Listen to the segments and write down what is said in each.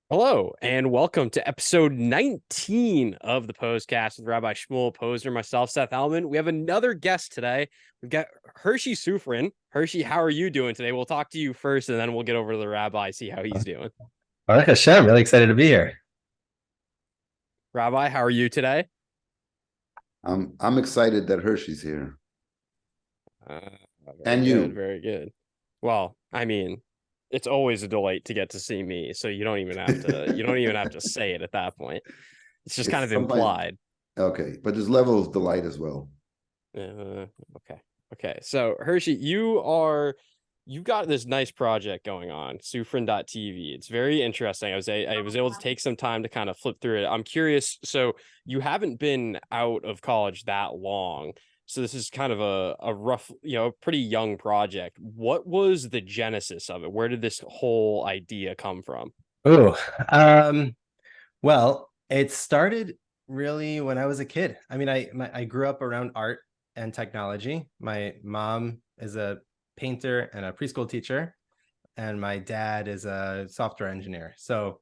Hello and welcome to episode 19 of the Pos-cast with Rabbi Shmuel Posner, myself, Seth Hellman. We have another guest today. We've got Hershey Sufrin. Hershey, how are you doing today? We'll talk to you first and then we'll get over to the rabbi, see how he's doing. Baruch Hashem, really excited to be here. Rabbi, how are you today? I'm excited that Hershey's here. Uh, Very And good, you. very good. Well, I mean, it's always a delight to get to see me, so you don't even have to say it at that point. It's just kind It's of sometimes implied. okay, but there's level of delight as well. Uh, okay. Okay. So Hershey, you've got this nice project going on, Sufrin.tv. It's very interesting. I was able to take some time to kind of flip through it. I'm curious. So you haven't been out of college that long. So this is kind of a rough, pretty young project. What was the genesis of it? Where did this whole idea come from? Oh, um, well, it started really when I was a kid. I mean, I grew up around art and technology. My mom is a painter and a preschool teacher, and my dad is a software engineer. So,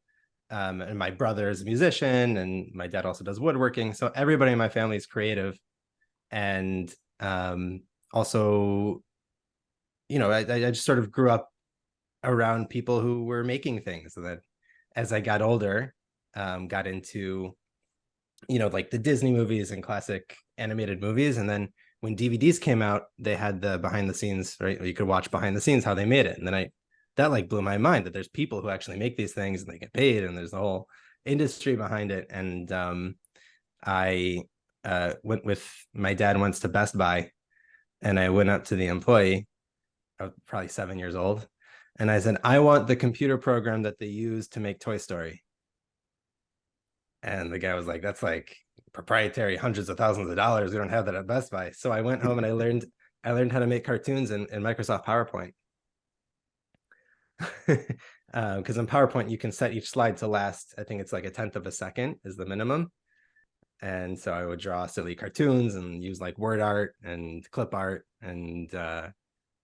and my brother is a musician, and my dad also does woodworking. So everybody in my family is creative, and also, I just sort of grew up around people who were making things. And then as I got older, got into, like the Disney movies and classic animated movies. And then when DVDs came out, they had the behind the scenes, right? You could watch behind the scenes how they made it. And then that like blew my mind that there's people who actually make these things and they get paid and there's a whole industry behind it. And I went with my dad once to Best Buy, and I went up to the employee. I was probably 7 years old. And I said, I want the computer program that they use to make Toy Story. And the guy was like, that's like proprietary, hundreds of thousands of dollars. We don't have that at Best Buy. So I went home and I learned how to make cartoons in Microsoft PowerPoint. Because in PowerPoint, you can set each slide to last, I think it's like a tenth of a second is the minimum. And so I would draw silly cartoons and use like word art and clip art and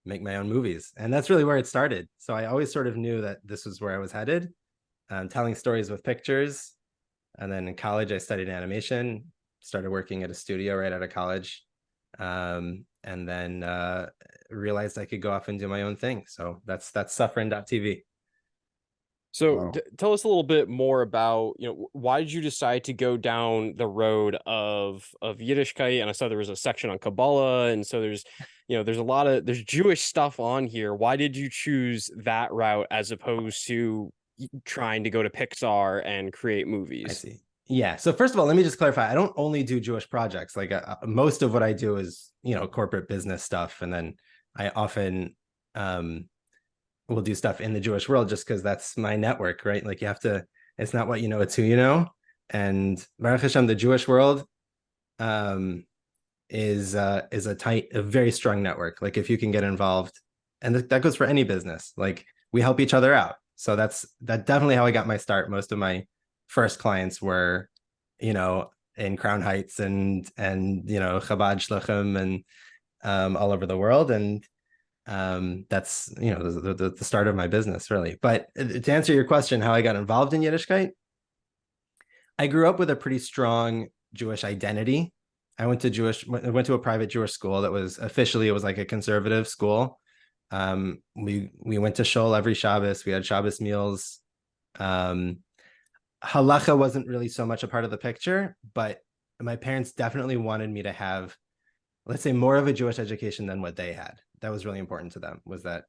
make my own movies. And that's really where it started. So I always sort of knew that this was where I was headed, telling stories with pictures. And then in college, I studied animation, started working at a studio right out of college, and then realized I could go off and do my own thing. So that's Sufrin.tv. So Wow. tell us a little bit more about, why did you decide to go down the road of Yiddishkeit? And I saw there was a section on Kabbalah, and so there's Jewish stuff on here. Why did you choose that route as opposed to trying to go to Pixar and create I movies? see. Yeah. So first of all, let me just clarify. I don't only do Jewish projects. Like most of what I do is, corporate business stuff. And then I often will do stuff in the Jewish world just because that's my network, right? Like you have to, it's not what you know, it's who you know. And Baruch Hashem, the Jewish world um, is a very strong network. Like if you can get involved, and that goes for any business. Like we help each other out. So that's definitely how I got my start. Most of my first clients were, in Crown Heights and Chabad Shluchim and all over the world. And that's the start of my business really. But to answer your question, how I got involved in Yiddishkeit, I grew up with a pretty strong Jewish identity. I went to a private Jewish school that was officially, it was like a conservative school. We went to shul every Shabbos. We had Shabbos meals. Um, Halacha wasn't really so much a part of the picture, but my parents definitely wanted me to have, let's say, more of a Jewish education than what they had. That was really important to them, was that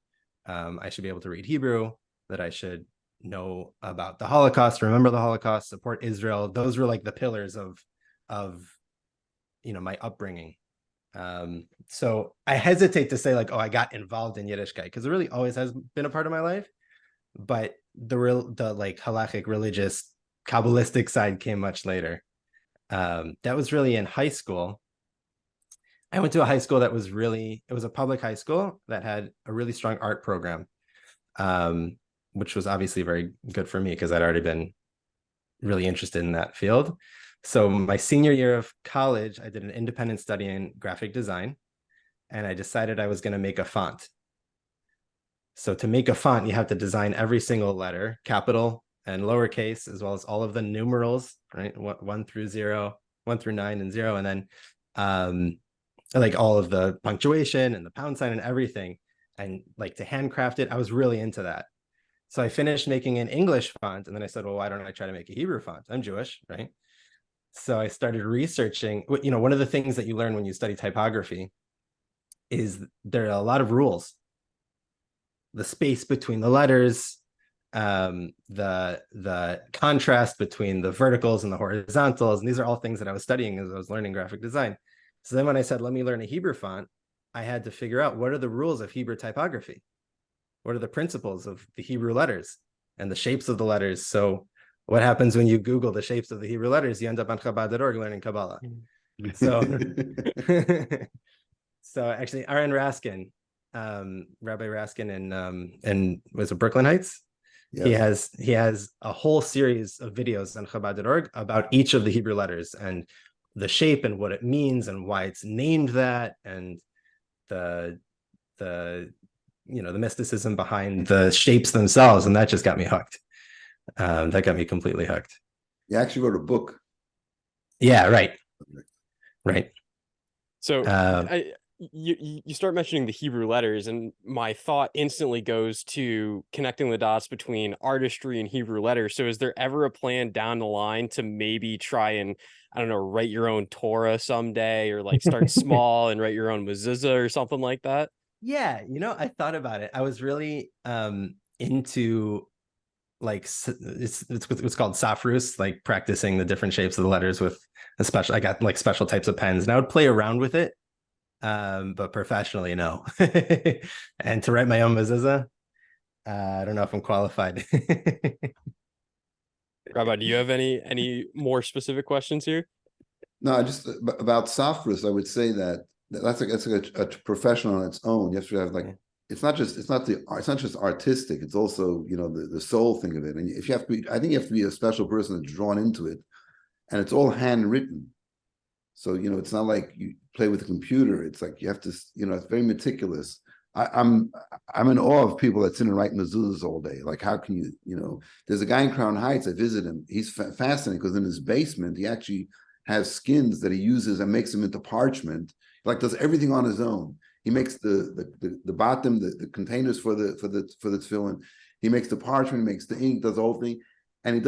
I should be able to read Hebrew, that I should know about the Holocaust, remember the Holocaust, support Israel. Those were like the pillars of my upbringing. So I hesitate to say like, oh, I got involved in Yiddishkeit because it really always has been a part of my life. But the like halachic religious Kabbalistic side came much later. That was really in high school. I went to a high school that was it was a public high school that had a really strong art program, which was obviously very good for me because I'd already been really interested in that field. So my senior year of college, I did an independent study in graphic design, and I decided I was going to make a font. So to make a font, you have to design every single letter, capital, and lowercase, as well as all of the numerals, right? 1 through 9 and 0, and then like all of the punctuation and the pound sign and everything, and like to handcraft it. I was really into that. So I finished making an English font, and then I said, well, why don't I try to make a Hebrew font? I'm Jewish, right? So I started researching. One of the things that you learn when you study typography is there are a lot of rules. The space between the letters, the contrast between the verticals and the horizontals, and these are all things that I was studying as I was learning graphic design. So then when I said, let me learn a Hebrew font, I had to figure out what are the rules of Hebrew typography? What are the principles of the Hebrew letters and the shapes of the letters? So what happens when you Google the shapes of the Hebrew letters? You end up on Chabad.org learning Kabbalah. So, so actually, Aaron Raskin, Rabbi Raskin in was it Brooklyn Heights? Yes. He has a whole series of videos on Chabad.org about each of the Hebrew letters and the shape and what it means and why it's named that, and the mysticism behind the shapes themselves, and that just got me hooked. That got me completely hooked. You actually wrote a book. Yeah, right. So you start mentioning the Hebrew letters, and my thought instantly goes to connecting the dots between artistry and Hebrew letters. So is there ever a plan down the line to maybe try and, I don't know, write your own Torah someday, or like start small and write your own mezuzah or something like that? Yeah, I thought about it. I was really into like it's what's called safrus, like practicing the different shapes of the letters with I got like special types of pens, and I would play around with it, but professionally, no. And to write my own mezuzah, I don't know if I'm qualified. Rabbi, do you have any more specific questions here? No, just about safrus, I would say that's like a profession on its own. You have to have like, it's not just artistic. It's also, the soul thing of it. And if you have to be, I think you have to be a special person that's drawn into it, and it's all handwritten. So, it's not like you play with a computer. It's like you have to, it's very meticulous. I'm in awe of people that sit and write mezuzahs all day. Like, how can you, there's a guy in Crown Heights, I visit him. He's fascinating because in his basement, he actually has skins that he uses and makes them into parchment. Like, does everything on his own. He makes the bottom, the containers for the tefillin. He makes the parchment, he makes the ink, does the whole thing. And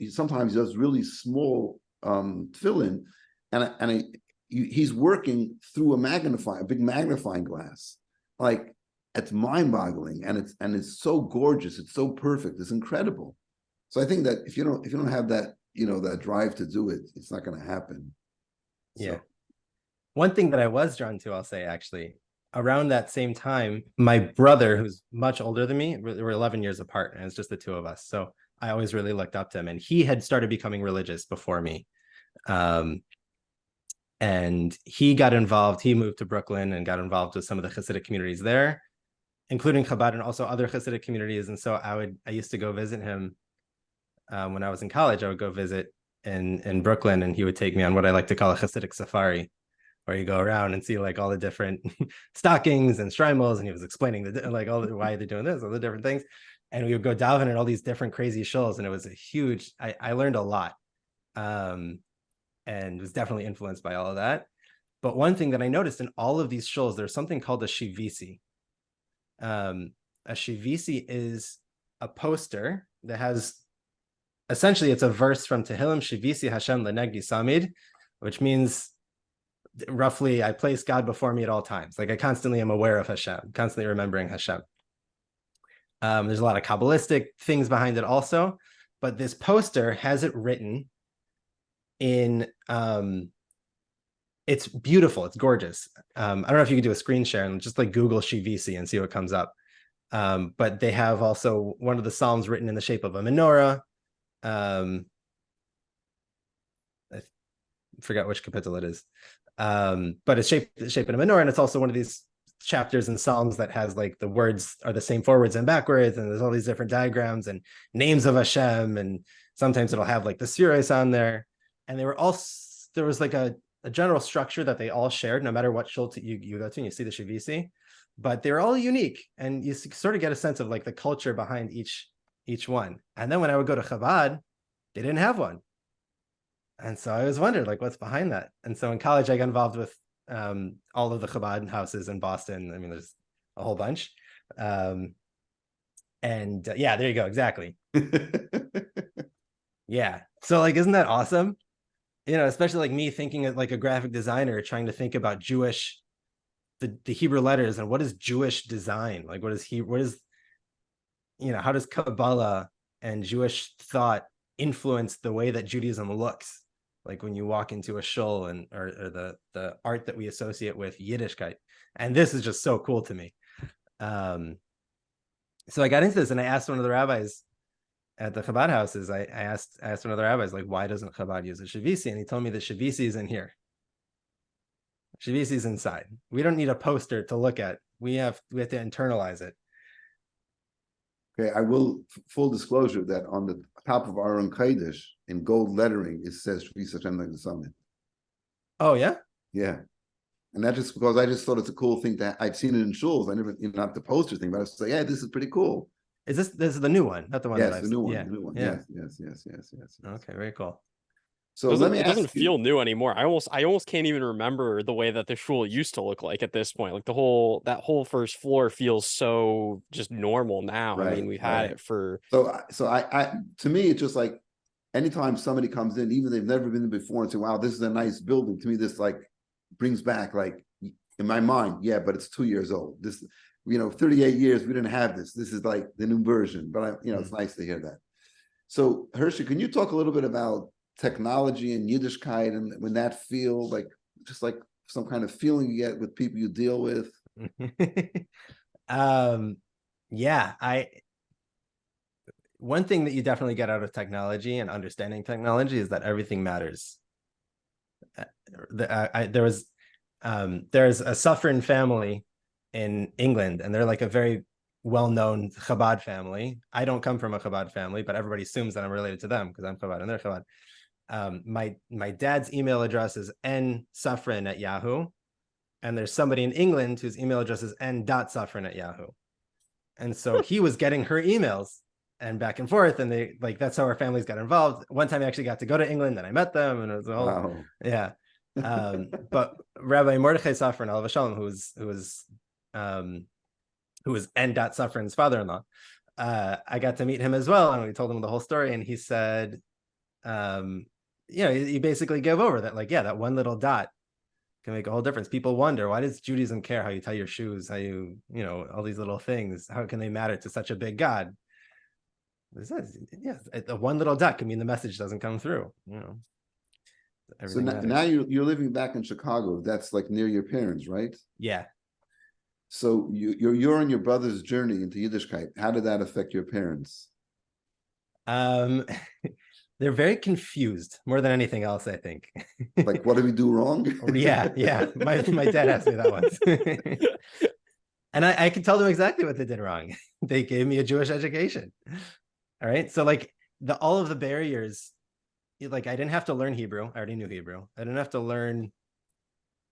sometimes he does really small tefillin, and he's working through a big magnifying glass. Like, it's mind-boggling, and it's so gorgeous, it's so perfect, it's incredible. So I think that if you don't have that, that drive to do it, it's not going to happen. Yeah. One thing that I was drawn to, I'll say, actually, around that same time, my brother, who's much older than me, we're 11 years apart, and it's just the two of us. So I always really looked up to him, and he had started becoming religious before me. And he got involved. He moved to Brooklyn and got involved with some of the Hasidic communities there, including Chabad and also other Hasidic communities. And so I used to go visit him when I was in college. I would go visit in Brooklyn, and he would take me on what I like to call a Hasidic safari, where you go around and see like all the different stockings and shtreimels, and he was explaining why they're doing this, all the different things. And we would go daven in all these different crazy shuls, and it was a huge, I learned a lot, and was definitely influenced by all of that. But one thing that I noticed in all of these shuls, there's something called a shivisi. A shivisi is a poster that has, essentially it's a verse from Tehillim, Shivisi Hashem lenegdi samid, which means roughly, I place God before me at all times. Like, I constantly am aware of Hashem, constantly remembering Hashem. There's a lot of Kabbalistic things behind it also, but this poster has it written in, it's beautiful, it's gorgeous. I don't know if you could do a screen share and just like Google Shivisi and see what comes up. But they have also one of the Psalms written in the shape of a menorah. I forgot which kapitel it is. But it's shaped in a menorah, and it's also one of these chapters in Psalms that has like the words are the same forwards and backwards, and there's all these different diagrams and names of Hashem, and sometimes it'll have like the series on there. And there was like a general structure that they all shared, no matter what shul you go to, and you see the Shivisi, but they're all unique, and you sort of get a sense of like the culture behind each each one. And then when I would go to Chabad, they didn't have one. And so I always wondered, like, what's behind that? And so in college, I got involved with all of the Chabad houses in Boston. I mean, there's a whole bunch. Yeah, there you go. Exactly. Yeah. So like, isn't that awesome? You know, especially like me thinking of like a graphic designer trying to think about Jewish, the Hebrew letters and what is Jewish design? Like, what is, you know, how does Kabbalah and Jewish thought influence the way that Judaism looks? Like when you walk into a shul or the art that we associate with Yiddishkeit. And this is just so cool to me. So I got into this and I asked one of the rabbis at the Chabad houses, I asked one of the rabbis, like, why doesn't Chabad use a Shavisi? And he told me the Shavisi is in here. Shavisi is inside. We don't need a poster to look at. We have to internalize it. Okay, I will, full disclosure, that on the top of Aron Kodesh in gold lettering, it says Shvi Hashem like the summit. Oh, yeah? Yeah. And that's just because I just thought it's a cool thing that I've seen it in shuls. I never, not the poster thing, but I was like, yeah, this is pretty cool. Is this is the new one, not the one yes, that I've the new one, yeah. the new one. Yeah. Yes. Okay, very cool. So let me it ask doesn't feel new anymore. I almost can't even remember the way that the shul used to look like at this point. Like that whole first floor feels so just normal now. Right, I mean, we've had it for so I to me it's just like anytime somebody comes in, even they've never been in before, and say, wow, this is a nice building, to me this like brings back, like, in my mind, yeah, but it's 2 years old. This, 38 years we didn't have this. This is like the new version, but it's nice to hear that. So Hershey, can you talk a little bit about technology and Yiddishkeit, and when that feel like, just like some kind of feeling you get with people you deal with? One thing that you definitely get out of technology and understanding technology is that everything matters. There's a Sufrin family in England, and they're like a very well-known Chabad family. I don't come from a Chabad family, but everybody assumes that I'm related to them because I'm Chabad and they're Chabad. My dad's email address is nsufrin@yahoo, and there's somebody in England whose email address is n.sufrin@yahoo. And so he was getting her emails and back and forth, and they like, that's how our families got involved. One time I actually got to go to England and I met them, and it was a whole, wow. Yeah. But Rabbi Mordechai Sufrin, alav shalom, who was N. Sufrin's father-in-law, I got to meet him as well, and we told him the whole story, and he said, he basically gave over that, like, yeah, that one little dot can make a whole difference. People wonder, why does Judaism care how you tie your shoes, how you, all these little things, how can they matter to such a big God? The one little dot can mean the message doesn't come through, So now you're living back in Chicago. That's like near your parents, right? Yeah. So you're on your brother's journey into Yiddishkeit. How did that affect your parents? They're very confused more than anything else, I think. Like, what did we do wrong? Yeah. My dad asked me that once. And I can tell them exactly what they did wrong. They gave me a Jewish education. All right. So like all of the barriers, like I didn't have to learn Hebrew. I already knew Hebrew. I didn't have to learn,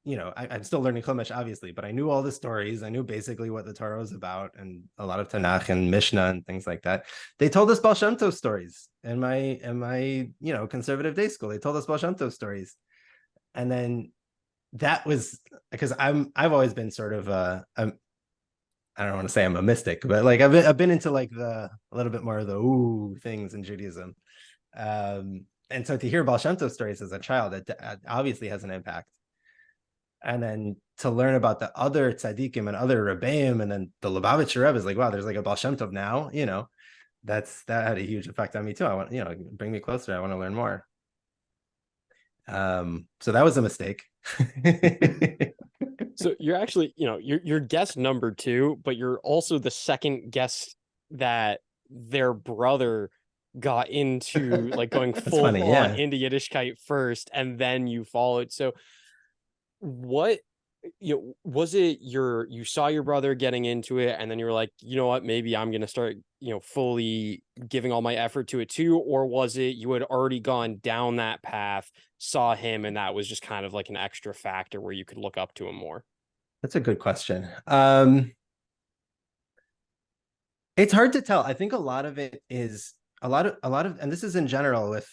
I'm still learning Chumash, obviously, but I knew all the stories. I knew basically what the Torah was about, and a lot of Tanakh and Mishnah and things like that. They told us Baal Shem Tov stories in my conservative day school. They told us Baal Shem Tov stories. And then that was because I've always been sort of I don't want to say I'm a mystic, but like I've been into like a little bit more of the ooh things in Judaism. And so to hear Baal Shem Tov stories as a child, it obviously has an impact. And then to learn about the other tzaddikim and other Rebbeim, and then the Lubavitcher Rebbe is like, wow, there's like a Baal Shem Tov now, that had a huge effect on me too. I want, bring me closer. I want to learn more. So that was a mistake. So you're actually, you're guest number 2, but you're also the second guest that their brother got into, like going full on into Yiddishkeit first, and then you followed. So what, was it you saw your brother getting into it, and then you were like, you know what, maybe I'm going to start, fully giving all my effort to it too? Or was it you had already gone down that path, saw him, and that was just kind of like an extra factor where you could look up to him more? That's a good question. It's hard to tell. I think a lot of it is and this is in general with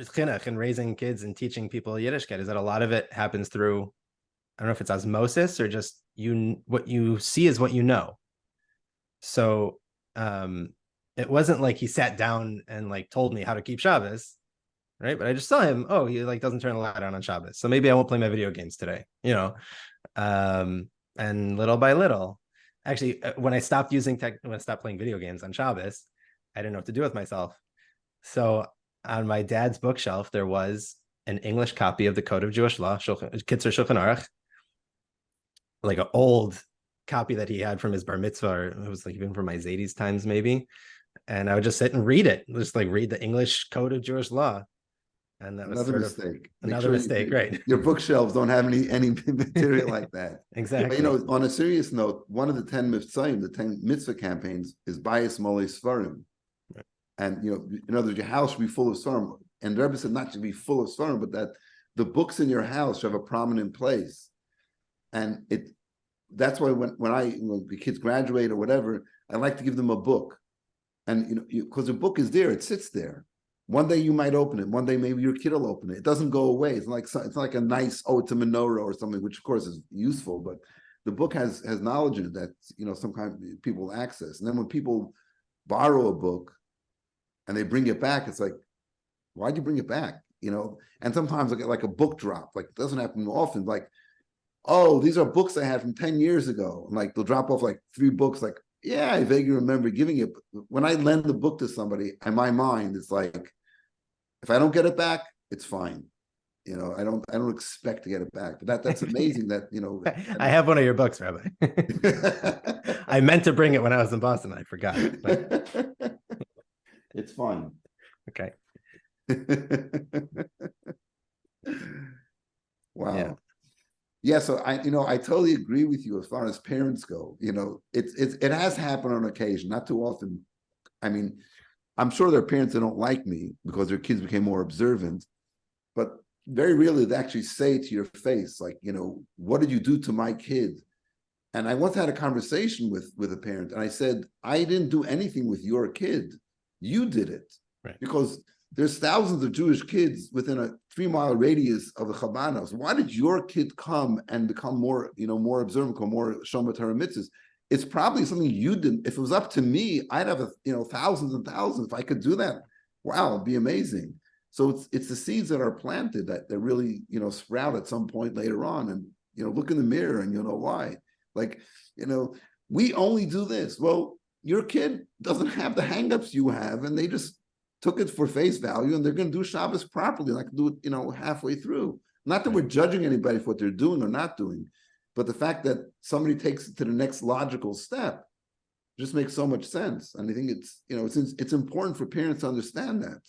chinuch and raising kids and teaching people Yiddishkeit, is that a lot of it happens through, I don't know if it's osmosis or just what you see is what you know. So it wasn't like he sat down and like told me how to keep Shabbos, right? But I just saw him, oh, he like doesn't turn the light on Shabbos, so maybe I won't play my video games today, and little by little, actually, when I stopped playing video games on Shabbos, I didn't know what to do with myself. So on my dad's bookshelf, there was an English copy of the Code of Jewish Law, Kitzur Shulchan Aruch, like an old copy that he had from his bar mitzvah, or it was like even from my Zadie's times maybe. And I would just sit and read it, just like read the English Code of Jewish Law. And that was Another mistake. Another mistake, right? Your bookshelves don't have any material like that. Exactly. But, on a serious note, one of the 10 mitzvahs, the 10 mitzvah campaigns, is Bayis Molei Sfarim. Right. And, in other words, your house should be full of Sfarim. And the Rebbe said not to be full of Sfarim, but that the books in your house should have a prominent place. And that's why when the kids graduate or whatever, I like to give them a book. And, because the book is there, it sits there. One day you might open it. One day maybe your kid will open it. It doesn't go away. It's like a nice, it's a menorah or something, which of course is useful, but the book has knowledge in it that, some kind of people access. And then when people borrow a book and they bring it back, it's like, why'd you bring it back? And sometimes I get like a book drop. Like, it doesn't happen often. Like, oh, these are books I had from 10 years ago. And like, they'll drop off like 3 books. Like, yeah, I vaguely remember giving it. When I lend the book to somebody, in my mind, it's like, if I don't get it back, it's fine. I don't expect to get it back. But that's amazing that, I have one of your books, Rabbi. I meant to bring it when I was in Boston. I forgot. But... It's fine. Okay. Wow. Yeah, so I totally agree with you as far as parents go. It has happened on occasion, not too often. I mean, I'm sure there are parents that don't like me because their kids became more observant, but very rarely they actually say to your face, like, what did you do to my kid? And I once had a conversation with a parent, and I said, I didn't do anything with your kid. You did it. Right. Because there's thousands of Jewish kids within a 3-mile radius of the Chabad house. Why did your kid come and become more, more observant, become more Shomer Torah mitzvahs? It's probably something you didn't. If it was up to me, I'd have thousands and thousands. If I could do that, wow, it'd be amazing. So it's the seeds that are planted that really sprout at some point later on, and look in the mirror and you'll know why. Like, we only do this. Well, your kid doesn't have the hangups you have, and they just took it for face value, and they're going to do Shabbos properly, like do it halfway through. Not that we're judging anybody for what they're doing or not doing. But the fact that somebody takes it to the next logical step just makes so much sense. And I think it's important for parents to understand that,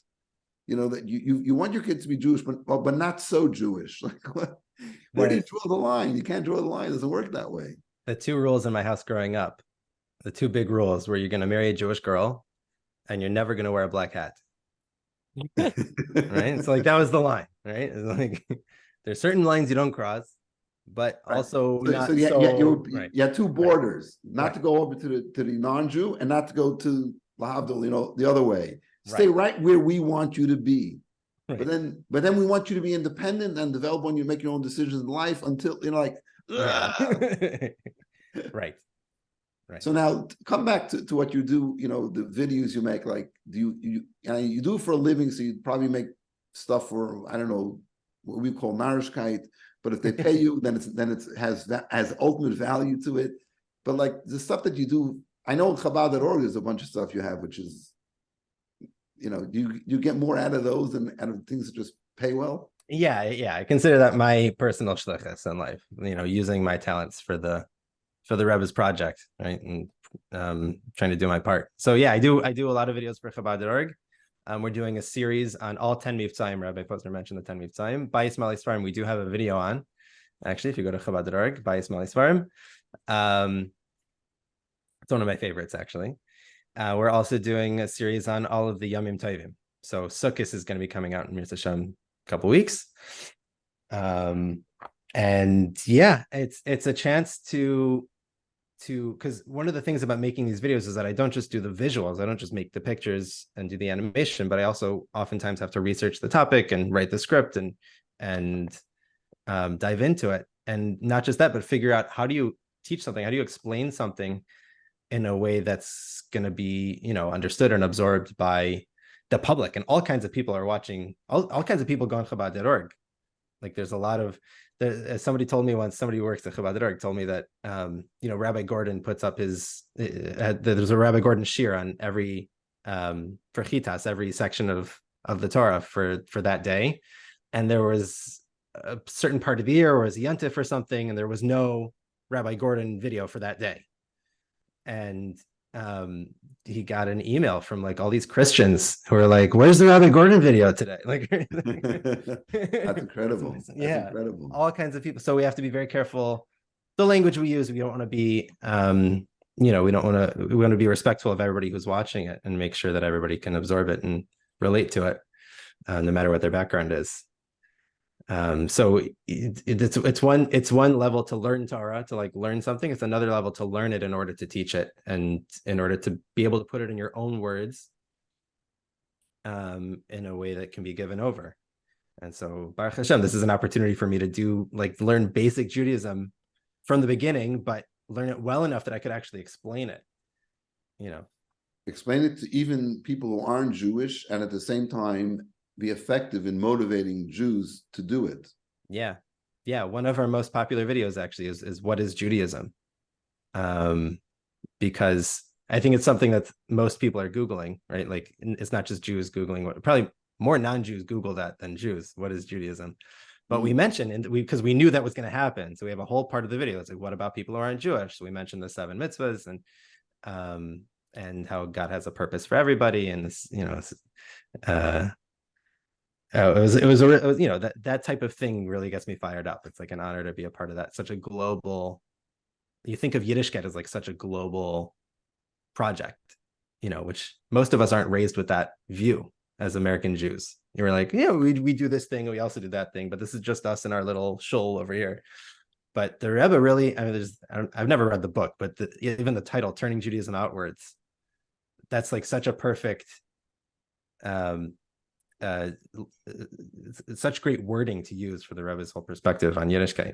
that you want your kids to be Jewish, but not so Jewish. Like, where do you draw the line? You can't draw the line. It doesn't work that way. The 2 rules in my house growing up, the 2 big rules were you're going to marry a Jewish girl and you're never going to wear a black hat. Right? It's like, that was the line, right? It's like, there's certain lines you don't cross. But also you had 2 borders, not to go over to the non-Jew and not to go to Lahavdil, the other way. Stay right where we want you to be. Right. But then we want you to be independent and develop when you make your own decisions in life until right. So now come back to what you do, the videos you make, like you do it for a living, so you probably make stuff for, I don't know, what we call narishkeit. But if they pay you, then it has ultimate value to it. But like the stuff that you do, I know Chabad.org is a bunch of stuff you have, which is, you get more out of those than out of things that just pay well. Yeah. I consider that my personal shlichus in life. Using my talents for the Rebbe's project, right, and trying to do my part. So yeah, I do a lot of videos for Chabad.org. We're doing a series on all 10 Mivtzaim. Rabbi Posner mentioned the 10 Mivtzaim. Bayis Malei Sfarim, we do have a video on. Actually, if you go to Chabad.org, Bayis Malei Sfarim. It's one of my favorites, actually. We're also doing a series on all of the Yomim Tovim. So Sukkot is going to be coming out in Mirz Hashem a couple weeks. And yeah, it's a chance to because one of the things about making these videos is that I don't just do the visuals. I don't just make the pictures and do the animation, but I also oftentimes have to research the topic and write the script and dive into it. And not just that, but figure out, how do you teach something? How do you explain something in a way that's going to be, understood and absorbed by the public? And all kinds of people are watching, all kinds of people go on Chabad.org. Like there's a lot of, as somebody told me once, somebody who works at Chabad.org told me that, Rabbi Gordon puts up there's a Rabbi Gordon shir on every, for Chitas, every section of the Torah for that day. And there was a certain part of the year, or was a Yontif or something, and there was no Rabbi Gordon video for that day. And he got an email from like all these Christians who are like, "Where's the Rabbi Gordon video today?" Like, that's incredible. That's incredible. All kinds of people. So we have to be very careful. The language we use, we don't want to be, we want to be respectful of everybody who's watching it and make sure that everybody can absorb it and relate to it, no matter what their background is. So it's one level to learn Torah, to like learn something. It's another level to learn it in order to teach it, and in order to be able to put it in your own words, in a way that can be given over. And so Baruch Hashem, this is an opportunity for me to learn basic Judaism from the beginning, but learn it well enough that I could actually explain it, Explain it to even people who aren't Jewish, and at the same time be effective in motivating Jews to do it. Yeah. One of our most popular videos actually is what is Judaism? Because I think it's something that most people are Googling, right? Like it's not just Jews Googling, probably more non-Jews Google that than Jews. What is Judaism? But we mentioned, because we knew that was going to happen. So we have a whole part of the video. It's like, what about people who aren't Jewish? So we mentioned the 7 mitzvahs and how God has a purpose for everybody. And this, it was that type of thing really gets me fired up. It's like an honor to be a part of that. Such a global, you think of Yiddishkeit as like such a global project, which most of us aren't raised with that view as American Jews. You're like, we do this thing, we also do that thing, but this is just us in our little shul over here. But the Rebbe really, I've never read the book, but even the title, Turning Judaism Outwards, that's like such a perfect, such great wording to use for the Rebbe's whole perspective on Yiddishkeit.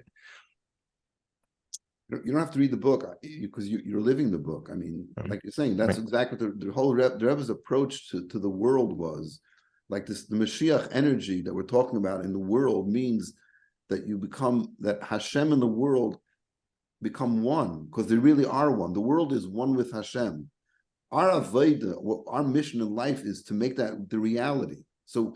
You don't have to read the book because you're living the book. I mean, like you're saying, that's right. Exactly the whole the Rebbe's approach to the world was like this. The Mashiach energy that we're talking about in the world means that that Hashem and the world become one, because they really are one. The world is one with Hashem. Our avodah, our mission in life is to make that the reality. So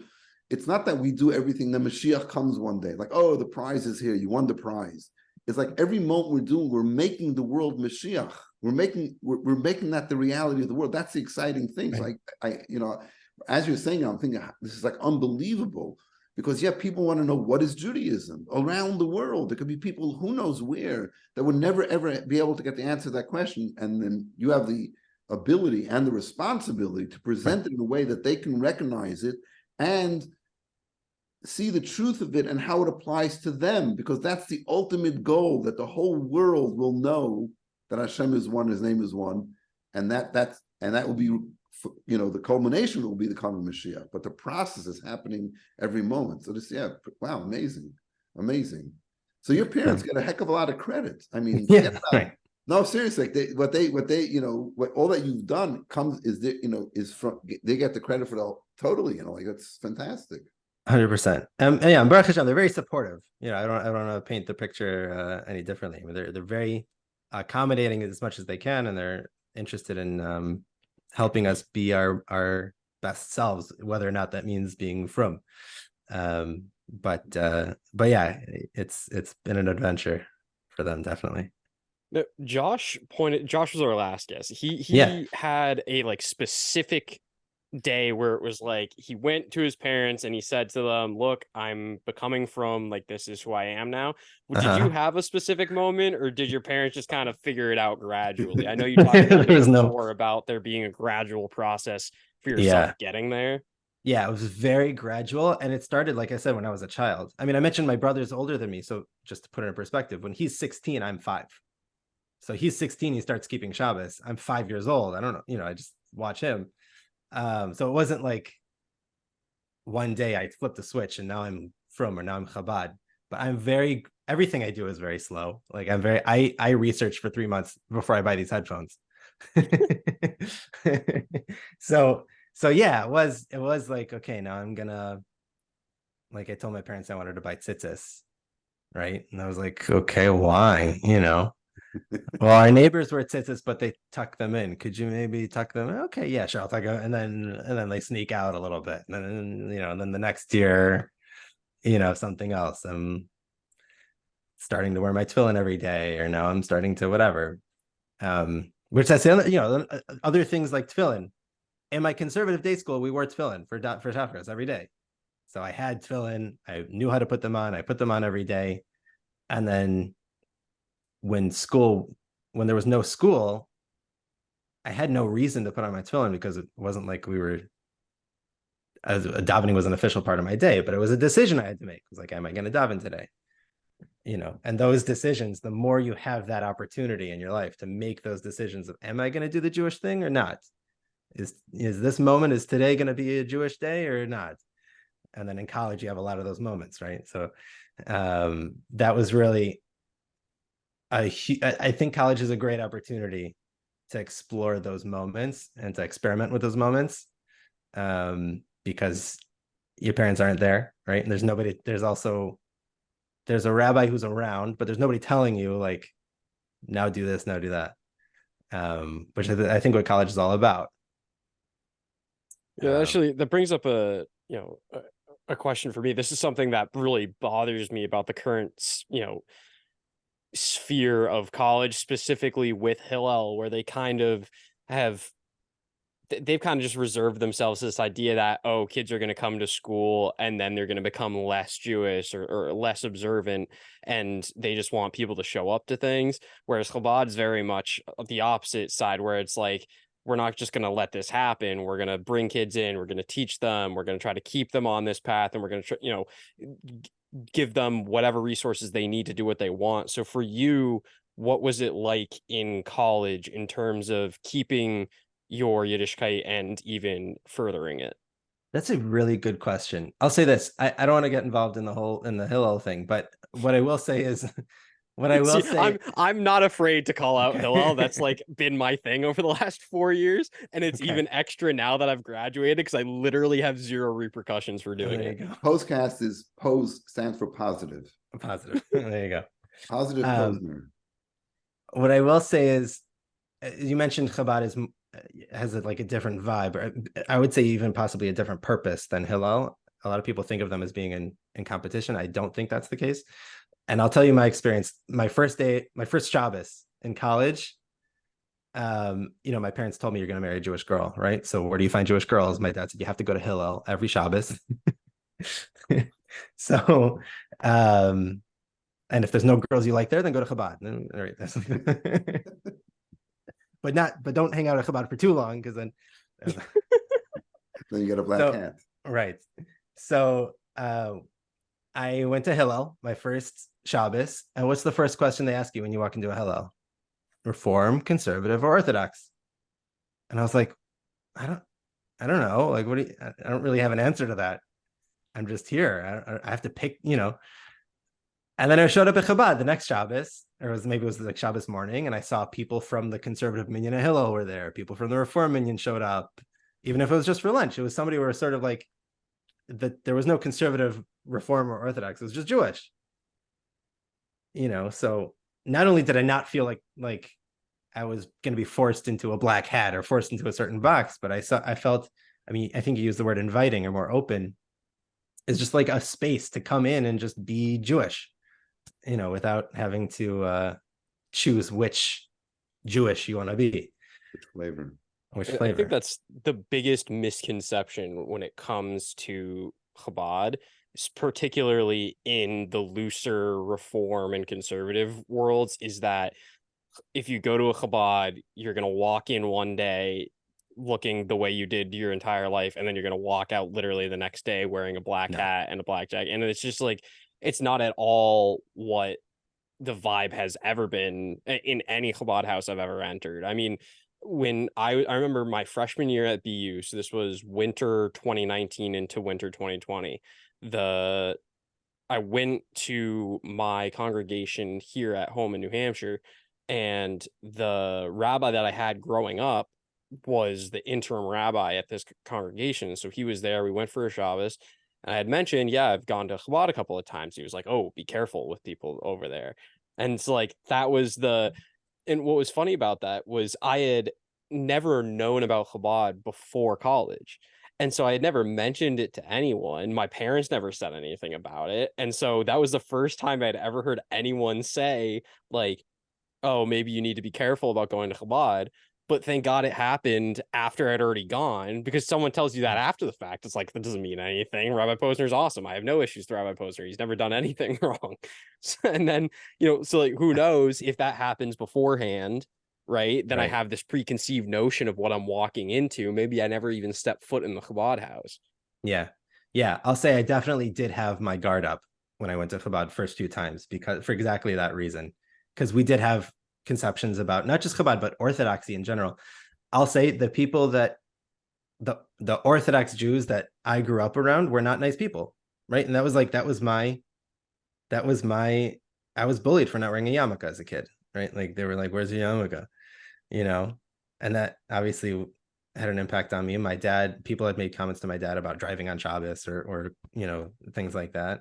it's not that we do everything. The Mashiach comes one day, like, oh, the prize is here. You won the prize. It's like every moment we're making the world Mashiach. We're making that the reality of the world. That's the exciting thing. Right. So as you're saying, I'm thinking this is like unbelievable, because people want to know, what is Judaism around the world. There could be people who knows where that would never ever be able to get the answer to that question, and then you have the ability and the responsibility to present it in a way that they can recognize it and see the truth of it and how it applies to them, because that's the ultimate goal, that the whole world will know that Hashem is one, His name is one, and that will be, the culmination will be the coming Mashiach. But the process is happening every moment. So this, wow, amazing. So your parents get a heck of a lot of credit. I mean, no, seriously, what all that you've done is from, they get the credit for the totally, that's fantastic. 100%. And Baruch Hashem, they're very supportive. I don't want to paint the picture any differently. I mean, they're very accommodating as much as they can, and they're interested in helping us be our best selves, whether or not that means being frum. But yeah, it's been an adventure for them, definitely. No, Josh was our last guest. He had a specific day where it was like he went to his parents and he said to them, look, I'm becoming from, this is who I am now. Did you have a specific moment, or did your parents just kind of figure it out gradually? I know you talked before about there being a gradual process for yourself getting there. Yeah, it was very gradual, and it started, like I said, when I was a child. I mean, I mentioned my brother's older than me, so just to put it in perspective, when he's 16, I'm 5. So he's 16, he starts keeping Shabbos. I'm 5 years old. I don't know, I just watch him. So it wasn't like one day I flipped the switch and now I'm from, or now I'm Chabad. But everything I do is very slow. Like I research for 3 months before I buy these headphones. so yeah, it was like, okay, now I'm gonna, like, I told my parents I wanted to buy tzitzis, right? And I was like, okay, why? Well, our neighbors wear tzitzis, but they tuck them in. Could you maybe tuck them in? Okay, yeah, sure, I'll tuck them. And then they sneak out a little bit. And then, and then the next year, something else. I'm starting to wear my tefillin every day, or now I'm starting to whatever. Which that's other things like tefillin. In my conservative day school, we wore tefillin for Shabbos every day. So I had tefillin. I knew how to put them on. I put them on every day. And then when there was no school, I had no reason to put on my tefillin, because it wasn't like davening was an official part of my day, but it was a decision I had to make. It was like, am I going to daven today? And those decisions, the more you have that opportunity in your life to make those decisions of, am I going to do the Jewish thing or not? Is today going to be a Jewish day or not? And then in college, you have a lot of those moments, right? So that was really I think college is a great opportunity to explore those moments and to experiment with those moments, because your parents aren't there, right? And there's a rabbi who's around, but there's nobody telling you, like, now do this, now do that, which I think what college is all about. Yeah, actually, that brings up a question for me. This is something that really bothers me about the current, sphere of college, specifically with Hillel, where they've kind of just reserved themselves this idea that, oh, kids are going to come to school and then they're going to become less Jewish or less observant, and they just want people to show up to things. Whereas Chabad is very much the opposite side, where it's like, we're not just going to let this happen. We're going to bring kids in. We're going to teach them. We're going to try to keep them on this path, and we're going to, give them whatever resources they need to do what they want. So for you, what was it like in college in terms of keeping your Yiddishkeit and even furthering it? That's a really good question. I'll say this. I don't want to get involved in the Hillel thing, but what I will say is I'm not afraid to call out Hillel. That's like been my thing over the last 4 years, and it's even extra now that I've graduated, because I literally have zero repercussions for doing it. Pos-cast stands for positive. Positive. There you go. Positive Posner. What I will say is, you mentioned Chabad has a different vibe, or I would say even possibly a different purpose than Hillel. A lot of people think of them as being in competition. I don't think that's the case. And I'll tell you my experience. My first Shabbos in college, my parents told me, you're going to marry a Jewish girl, right? So where do you find Jewish girls? My dad said, you have to go to Hillel every Shabbos. So, and if there's no girls you like there, then go to Chabad. All right. But don't hang out at Chabad for too long, because then you get a black hat. Right. So I went to Hillel my first Shabbos, and what's the first question they ask you when you walk into a Hillel? Reform, conservative, or Orthodox? And I was like, I don't know. Like, I don't really have an answer to that. I'm just here. I have to pick, And then I showed up at Chabad the next Shabbos, or it was like Shabbos morning, and I saw people from the conservative minyan of Hillel were there. People from the Reform minyan showed up, even if it was just for lunch. It was somebody who was sort of like, that there was no conservative, Reform, or Orthodox. It was just Jewish. So not only did I not feel like I was going to be forced into a black hat or forced into a certain box, but I felt, I think you used the word inviting or more open. It's just like a space to come in and just be Jewish, without having to choose which Jewish you want to be. Which flavor. I think that's the biggest misconception when it comes to Chabad, particularly in the looser Reform and conservative worlds, is that if you go to a Chabad, you're going to walk in one day looking the way you did your entire life, and then you're going to walk out literally the next day wearing a black hat and a black jacket. And it's just like, it's not at all what the vibe has ever been in any Chabad house I've ever entered. I mean, when I remember my freshman year at BU, so this was winter 2019 into winter 2020. I went to my congregation here at home in New Hampshire, and the rabbi that I had growing up was the interim rabbi at this congregation. So he was there. We went for a Shabbos. And I had mentioned, yeah, I've gone to Chabad a couple of times. He was like, oh, be careful with people over there. And it's like, that was and what was funny about that was I had never known about Chabad before college. And so I had never mentioned it to anyone. My parents never said anything about it. And so that was the first time I'd ever heard anyone say, like, oh, maybe you need to be careful about going to Chabad. But thank God it happened after I'd already gone, because someone tells you that after the fact. It's like, that doesn't mean anything. Rabbi Posner's awesome. I have no issues with Rabbi Posner. He's never done anything wrong. And then, so like, who knows if that happens beforehand, right? Then I have this preconceived notion of what I'm walking into. Maybe I never even stepped foot in the Chabad house. Yeah. Yeah. I'll say I definitely did have my guard up when I went to Chabad first few times, because for exactly that reason, because we did have conceptions about not just Chabad, but Orthodoxy in general. I'll say the people that the Orthodox Jews that I grew up around were not nice people. Right. And that was my, I was bullied for not wearing a yarmulke as a kid. Right. Like they were like, where's your yarmulke? And that obviously had an impact on me. My dad, people had made comments to my dad about driving on Shabbos or things like that.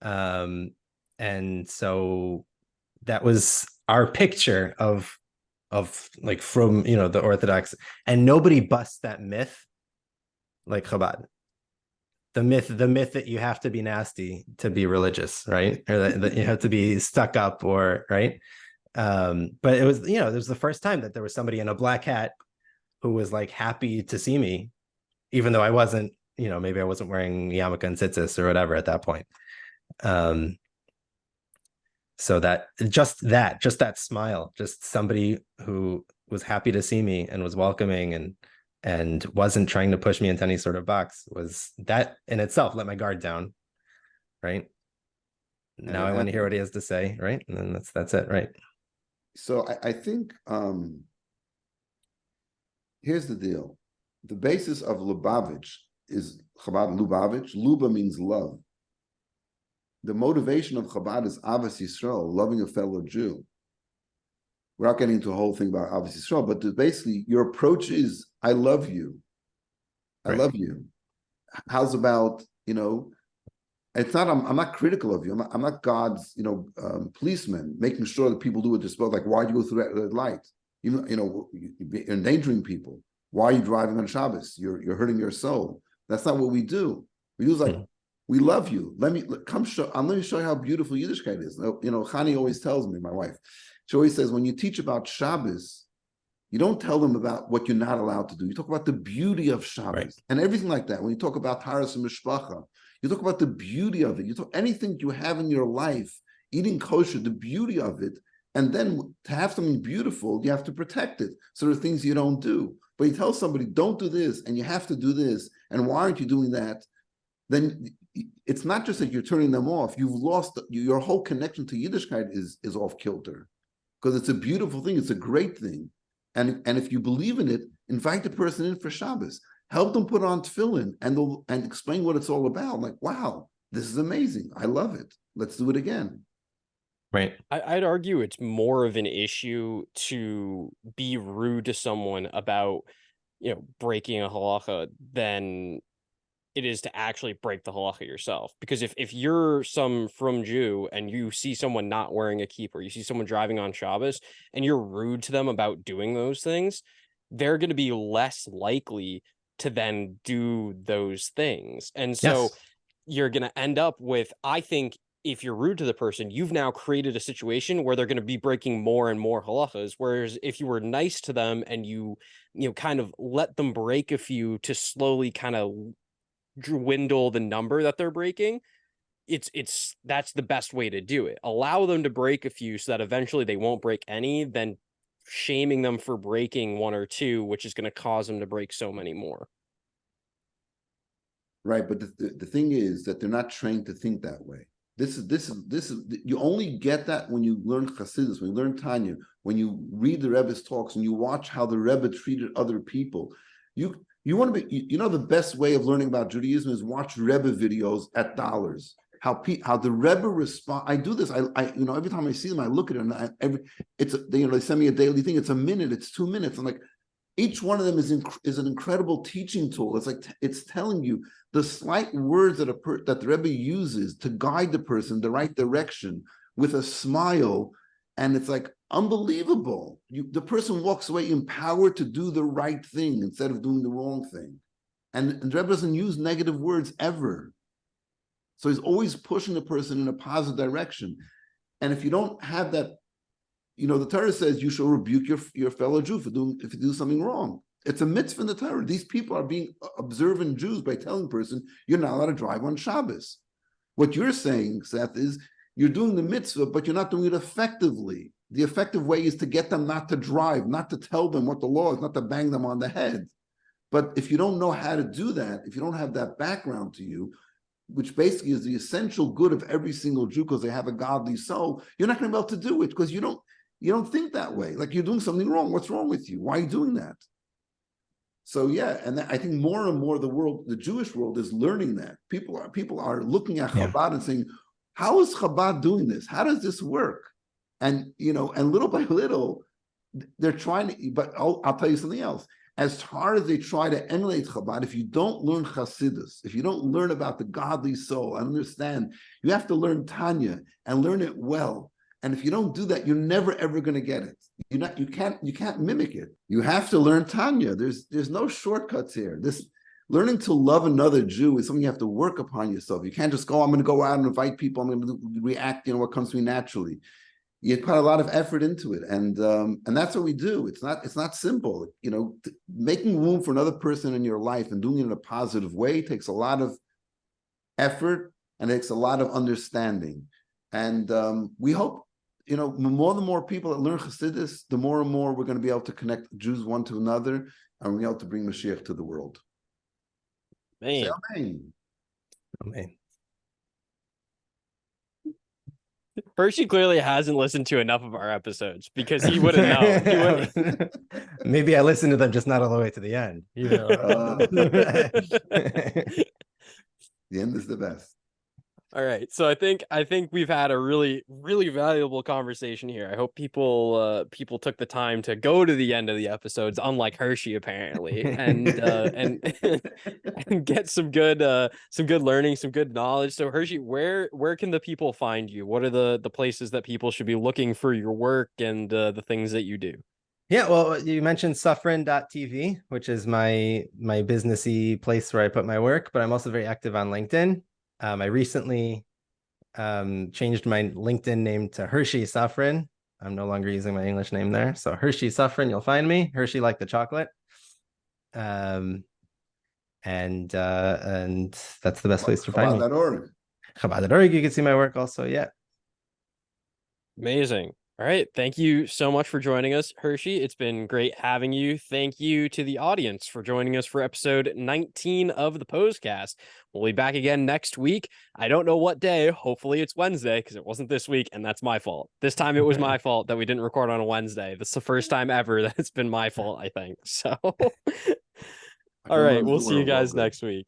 And so that was our picture of like from the Orthodox, and nobody busts that myth like Chabad. The myth that you have to be nasty to be religious, right? Or that you have to be stuck up, or right. But it was it was the first time that there was somebody in a black hat who was like happy to see me, even though I wasn't, maybe I wasn't wearing yarmulke and tzitzis or whatever at that point. So just that smile, just somebody who was happy to see me and was welcoming and wasn't trying to push me into any sort of box, was that in itself let my guard down. Right. Now I want to hear what he has to say. Right. And then that's it. Right. So I think here's the deal. The basis of Lubavitch is Chabad Lubavitch. Luba means love. The motivation of Chabad is Avas Yisrael, loving a fellow Jew. We're not getting into a whole thing about Avas Yisrael, but basically your approach is, I love you. I love you. How's about, it's not, I'm not critical of you. I'm not God's, policeman, making sure that people do what they're supposed to. Like, why'd you go through that red light? You're endangering people. Why are you driving on Shabbos? You're hurting your soul. That's not what we do. We do is like, we love you. Let me show you how beautiful Yiddishkeit is. Chani always tells me, my wife, she always says, when you teach about Shabbos, you don't tell them about what you're not allowed to do. You talk about the beauty of Shabbos and everything like that. When you talk about Taras and Mishpacha, you talk about the beauty of it. You talk anything you have in your life, eating kosher, the beauty of it. And then to have something beautiful, you have to protect it. So there are things you don't do. But you tell somebody, don't do this, and you have to do this, and why aren't you doing that? Then it's not just that you're turning them off. You've lost your whole connection to Yiddishkeit is off kilter, because it's a beautiful thing. It's a great thing. And if you believe in it, invite the person in for Shabbos. Help them put on tefillin and explain what it's all about. Like, wow, this is amazing. I love it. Let's do it again. Right. I'd argue it's more of an issue to be rude to someone about, breaking a halacha than it is to actually break the halacha yourself. Because if you're some frum Jew and you see someone not wearing a kippah, or you see someone driving on Shabbos and you're rude to them about doing those things, they're going to be less likely to then do those things. And so you're going to end up with, I think, if you're rude to the person, you've now created a situation where they're going to be breaking more and more halachas. Whereas if you were nice to them and you kind of let them break a few to slowly kind of dwindle the number that they're breaking, that's the best way to do it. Allow them to break a few so that eventually they won't break any, then shaming them for breaking one or two, which is going to cause them to break so many more. Right, but the thing is that they're not trained to think that way. This is you only get that when you learn Chassidus, when you learn Tanya, when you read the Rebbe's talks, and you watch how the Rebbe treated other people. You want to be, the best way of learning about Judaism is watch Rebbe videos at dollars. How the Rebbe respond. I do this. I every time I see them, I look at it, and they send me a daily thing. It's a minute. It's 2 minutes. I'm like, each one of them is an incredible teaching tool. It's like it's telling you the slight words that the Rebbe uses to guide the person the right direction with a smile, and it's like unbelievable. The person walks away empowered to do the right thing instead of doing the wrong thing, and the Rebbe doesn't use negative words ever. So he's always pushing the person in a positive direction. And if you don't have that, the Torah says you shall rebuke your fellow Jew if you do something wrong. It's a mitzvah in the Torah. These people are being observant Jews by telling a person you're not allowed to drive on Shabbos. What you're saying, Seth, is you're doing the mitzvah, but you're not doing it effectively. The effective way is to get them not to drive, not to tell them what the law is, not to bang them on the head. But if you don't know how to do that, if you don't have that background to you, which basically is the essential good of every single Jew because they have a godly soul, you're not going to be able to do it because you don't think that way. Like you're doing something wrong. What's wrong with you? Why are you doing that? So yeah, and I think more and more the Jewish world is learning that. People are looking at Chabad and saying, how is Chabad doing this? How does this work? And and little by little, they're trying to, but I'll tell you something else. As hard as they try to emulate Chabad, if you don't learn Chassidus, if you don't learn about the godly soul and understand, you have to learn Tanya and learn it well. And if you don't do that, you're never ever going to get it. You can't mimic it. You have to learn Tanya. There's no shortcuts here. This learning to love another Jew is something you have to work upon yourself. You can't just go, I'm going to go out and invite people. I'm going to react, what comes to me naturally. You put a lot of effort into it, and that's what we do. It's not simple. Making room for another person in your life and doing it in a positive way takes a lot of effort and it takes a lot of understanding. And we hope, the more people that learn Chassidus, the more and more we're going to be able to connect Jews one to another, and we're able to bring Mashiach to the world. Man. Say amen. Amen. Hershey clearly hasn't listened to enough of our episodes because he wouldn't know. Maybe I listened to them, just not all the way to the end. The end is the best. All right, so I think we've had a really, really valuable conversation here. I hope people took the time to go to the end of the episodes, unlike Hershey apparently, and get some good learning, some good knowledge. So Hershey, where can the people find you? What are the places that people should be looking for your work and the things that you do? Yeah, well, you mentioned Sufrin.tv, which is my businessy place where I put my work, but I'm also very active on LinkedIn. I recently changed my LinkedIn name to Hershey Sufrin. I'm no longer using my English name there. So Hershey Sufrin, you'll find me. Hershey like the chocolate. And that's the best place to find me. Chabad.org. Chabad.org, you can see my work also, yeah. Amazing. All right. Thank you so much for joining us, Hershey. It's been great having you. Thank you to the audience for joining us for episode 19 of the Pos-cast. We'll be back again next week. I don't know what day. Hopefully it's Wednesday because it wasn't this week, and that's my fault. This time it was my fault that we didn't record on a Wednesday. That's the first time ever that it's been my fault, I think. So, all right. We'll see you guys next week.